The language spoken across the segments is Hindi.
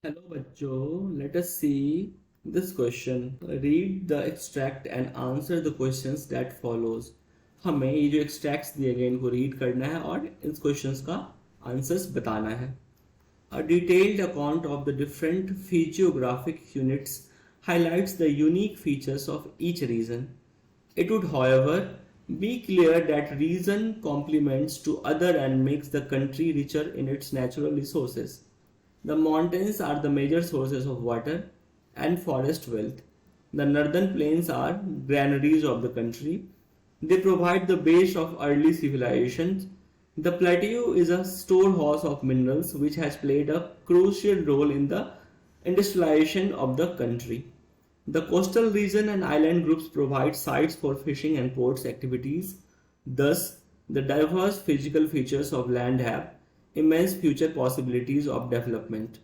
Hello बच्चों, let us see this question. Read the extract and answer the questions that follows. हमें ये जो extracts दिए गए इनको read करना है और इन questions का answers बताना है. A detailed account of the different physiographic units highlights the unique features of each region. It would, however, be clear that region complements to other and makes the country richer in its natural resources. The mountains are the major sources of water and forest wealth. The northern plains are granaries of the country. They provide the base of early civilizations. The plateau is a storehouse of minerals which has played a crucial role in the industrialization of the country. The coastal region and island groups provide sites for fishing and ports activities. Thus, the diverse physical features of land have immense future possibilities of development.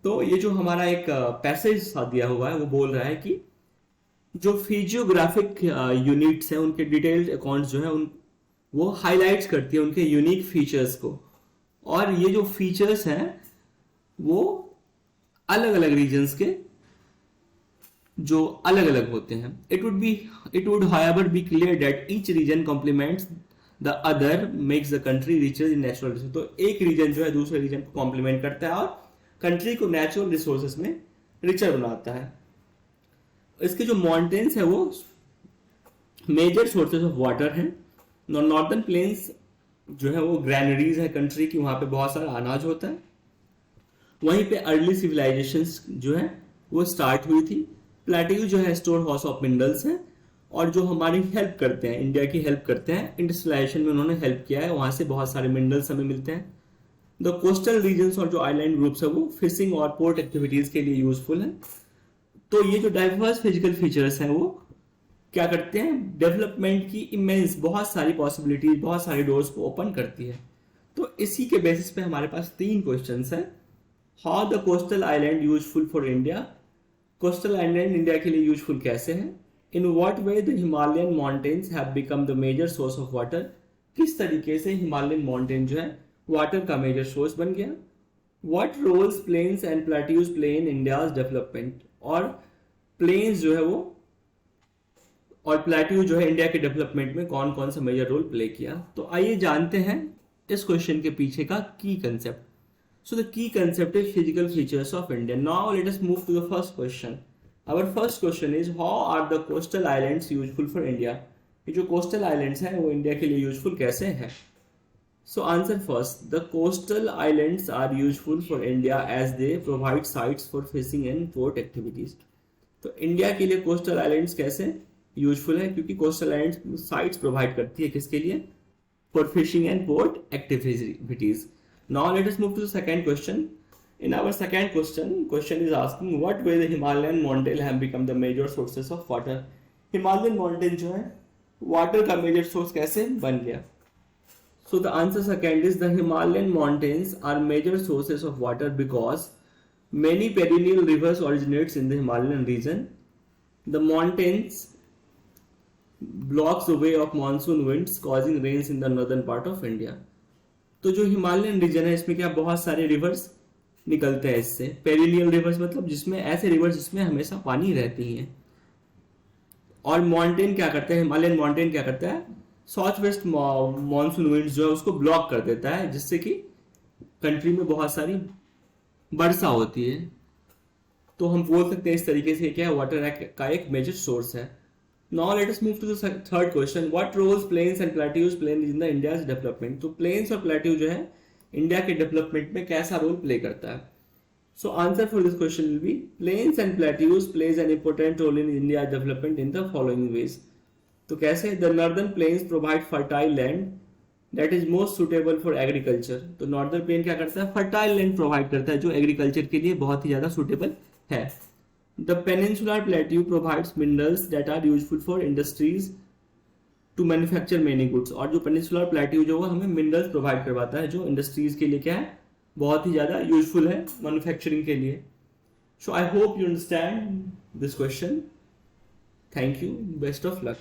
तो ये जो हमारा एक पैसेज सा दिया हुआ है वो बोल रहा है कि जो फिजियोग्राफिक यूनिट्स हैं उनके डिटेल्ड अकाउंट्स जो है उन वो हाईलाइट्स करती है उनके यूनिक फीचर्स को, और ये जो फीचर्स हैं वो अलग अलग रीजन्स के जो अलग अलग होते हैं. It would however be clear that each region complements the other makes the country richer in natural resource. तो एक रीजन जो है दूसरे रीजन को कॉम्प्लीमेंट करता है और कंट्री को नेचुरल रिसोर्सेस में रिचर बनाता है. इसके जो माउंटेन्स है वो मेजर सोर्सेज ऑफ वाटर हैं. नॉर्दर्न प्लेन्स जो है वो ग्रैनरीज है कंट्री की, वहां पे बहुत सारा अनाज होता है. वहीं पे अर्ली सिविलाइजेशंस जो है वो स्टार्ट हुई थी. प्लेट्यू जो है स्टोर हाउस ऑफ मिनरल्स है और जो हमारी हेल्प करते हैं, इंडिया की हेल्प करते हैं, इंडस्ट्रियलाइजेशन में उन्होंने हेल्प किया है, वहां से बहुत सारे मिनरल्स हमें मिलते हैं. द कोस्टल रीजन्स और जो आइलैंड ग्रुप्स है वो फिशिंग और पोर्ट एक्टिविटीज के लिए यूजफुल है. तो ये जो डाइवर्स फिजिकल फीचर्स हैं वो क्या करते हैं, डेवलपमेंट की इमेंस बहुत सारी पॉसिबिलिटीज, बहुत सारे डोर्स को ओपन करती है. तो इसी के बेसिस पे हमारे पास 3 क्वेश्चंस हैं. How the coastal island useful for India, coastal island India के लिए यूजफुल कैसे हैं. In what way the Himalayan mountains have become the major source of water, किस तरीके से हिमालयन माउंटेन जो है वाटर का मेजर सोर्स बन गया. What roles plains and plateaus play in India's development, और प्लेन्स जो है वो और प्लेट्यू जो है इंडिया के डेवलपमेंट में कौन कौन सा मेजर रोल प्ले किया. तो आइए जानते हैं इस क्वेश्चन के पीछे का key concept. So the key concept is physical features of India. Now let us move to the first question. Our first question is how are the coastal islands useful for India? ये जो coastal islands हैं वो इंडिया के लिए यूजफुल कैसे हैं. So answer first, the coastal islands are useful for India as they provide sites for fishing and port activities. तो इंडिया के लिए coastal islands कैसे यूजफुल है, क्योंकि coastal islands sites प्रोवाइड करती है किसके लिए, for fishing and port activities. Now let us move to the second question. In our second question is asking what way the Himalayan mountain have become the major sources of water. Himalayan mountain जो है water का major source कैसे बन गया. So the answer second is the Himalayan mountains are major sources of water because many perennial rivers originates in the Himalayan region. The mountains blocks the way of monsoon winds causing rains in the northern part of India. तो जो हिमालयन रीजन है इसमें क्या बहुत सारे रिवर्स निकलते हैं इससे. पेरिनियल रिवर्स मतलब जिसमें ऐसे रिवर्स जिसमें हमेशा पानी रहती हैं. और माउंटेन क्या करता है, हिमालयन माउंटेन क्या करता है, साउथ वेस्ट मानसून विंड्स जो है उसको ब्लॉक कर देता है, जिससे कि कंट्री में बहुत सारी वर्षा होती है. तो हम बोल सकते हैं इस तरीके से क्या है, वाटर का एक मेजर सोर्स है. Now let us move to the third question. What roles plains and plateaus play in the India's development. तो प्लेन्स और प्लेट्यू जो है इंडिया के डेवलपमेंट में कैसा रोल प्ले करता है. So answer for this question will be plains and plateaus plays an important role in India development in the following ways. तो कैसे, the northern plains provide fertile land that is most suitable for agriculture. तो नॉर्दर्न प्लेन क्या करता है, फर्टाइल लैंड प्रोवाइड करता है जो एग्रीकल्चर के लिए बहुत ही ज्यादा सुटेबल है. The peninsular plateau provides minerals that are useful for industries to manufacture many goods. और जो पेनिनसुलर प्लेट्यू जो है हमें मिनरल्स प्रोवाइड करवाता है जो इंडस्ट्रीज के लिए क्या है बहुत ही ज्यादा यूजफुल है मैन्युफैक्चरिंग के लिए. So I hope you understand this question. Thank you, best of luck.